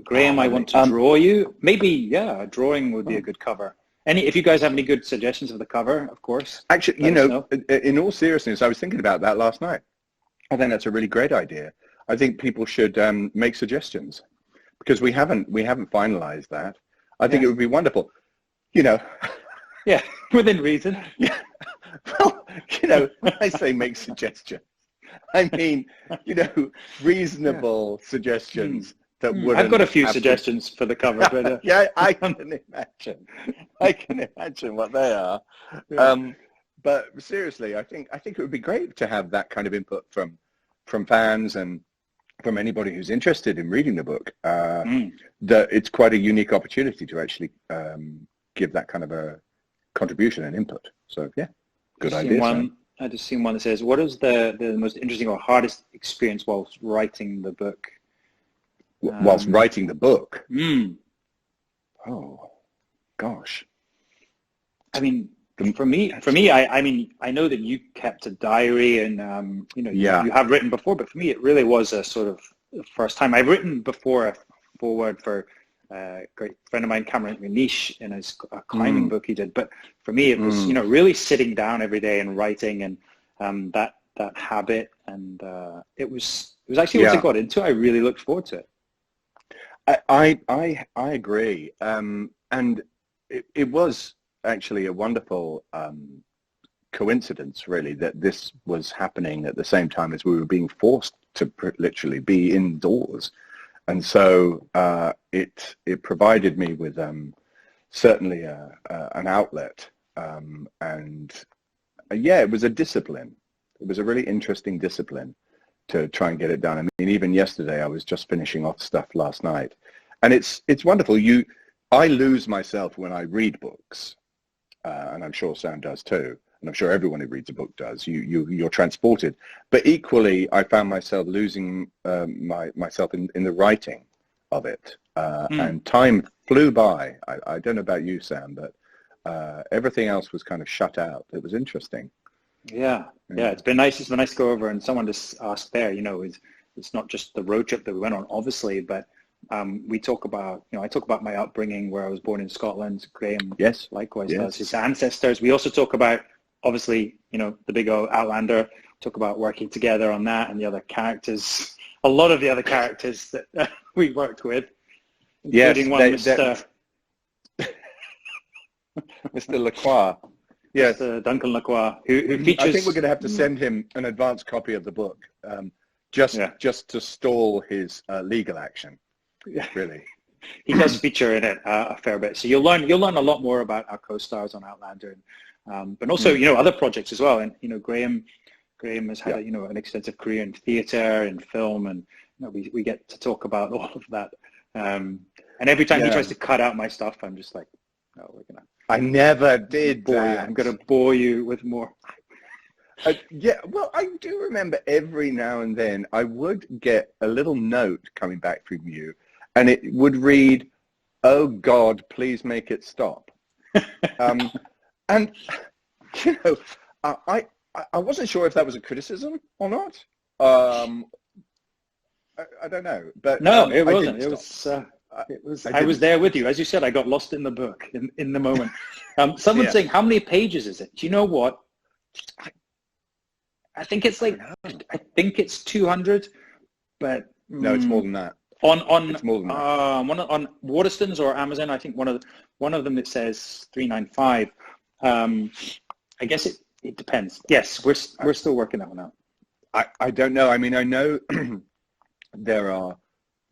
Graham, I want to draw you. Maybe, yeah, a drawing would be a good cover. If you guys have any good suggestions of the cover, of course. Actually, in all seriousness, I was thinking about that last night. I think that's a really great idea. I think people should make suggestions because we haven't finalized that. I think it would be wonderful. Yeah, within reason. Yeah. Well, when I say make suggestions, I mean, reasonable suggestions that would. I've got a few suggestions for the cover, but yeah, I can imagine. I can imagine what they are. Yeah. But seriously, I think it would be great to have that kind of input from fans and from anybody who's interested in reading the book. That it's quite a unique opportunity to actually give that kind of a contribution and input. So yeah, good idea. I just seen one that says, "What is the most interesting or hardest experience whilst writing the book?" Whilst writing the book. Oh, gosh. I mean, for me, I know that you kept a diary, and you have written before, but for me, it really was a sort of first time. I've written before a foreword for a great friend of mine, Cameron McNeish, in his climbing book he did. But for me, it was really sitting down every day and writing, and that habit, and it was actually once I got into it, I really looked forward to it. I agree, and it was actually a wonderful coincidence, really, that this was happening at the same time as we were being forced to literally be indoors, and so it provided me with certainly an outlet, and it was a discipline. It was a really interesting discipline to try and get it done. I mean, even yesterday, I was just finishing off stuff last night, and it's wonderful. I lose myself when I read books, and I'm sure Sam does too, and I'm sure everyone who reads a book does. You're transported, but equally, I found myself losing myself in the writing of it, and time flew by. I don't know about you, Sam, but everything else was kind of shut out. It was interesting. Yeah, it's been nice. It's been nice to go over, and someone just asked there. It's not just the road trip that we went on, obviously, but we talk about. I talk about my upbringing, where I was born in Scotland. Graham, likewise, does his ancestors. We also talk about, obviously, the big O Outlander. Talk about working together on that, and the other characters. A lot of the other characters that we worked with, including Mr. Mr. Lacroix. Yes, Duncan Lacroix, who features. I think we're going to have to send him an advanced copy of the book, just to stall his legal action. Yeah. Really, he does feature in it a fair bit. So you'll learn a lot more about our co-stars on Outlander, but also other projects as well. And Graham has had an extensive career in theatre and film, and we get to talk about all of that. And every time he tries to cut out my stuff, I'm just like, no, we're gonna. I never did that. I'm going to bore you with more. Well, I do remember every now and then I would get a little note coming back from you, and it would read, "Oh God, please make it stop." And I wasn't sure if that was a criticism or not. I don't know, but no, it wasn't. It was. I was there with you. As you said, I got lost in the book in the moment. Someone's saying, how many pages is it? Do you know what? I think it's I think it's 200, but no, it's more than that. It's more than that. On Waterstones or Amazon, I think one of them it says 395. I guess it depends. Yes, we're still working that one out. I don't know. I mean, I know there are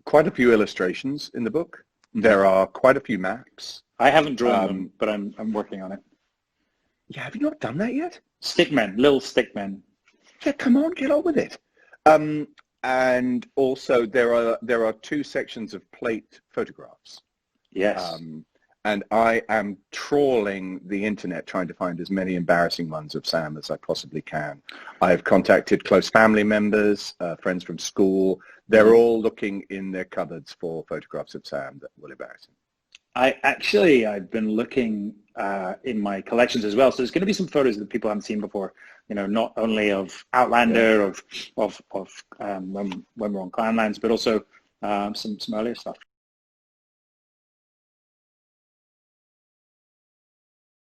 quite a few illustrations in the book. There are quite a few maps. I haven't drawn them, but I'm working on it. Yeah, have you not done that yet? Little stickmen. Yeah, come on, get on with it. And also there are 2 sections of plate photographs. Yes. And I am trawling the internet trying to find as many embarrassing ones of Sam as I possibly can. I have contacted close family members, friends from school. They're all looking in their cupboards for photographs of Sam that will embarrass him. I've been looking in my collections as well. So there's going to be some photos that people haven't seen before. Not only of Outlander, of when we're on ClanLands, but also some earlier stuff.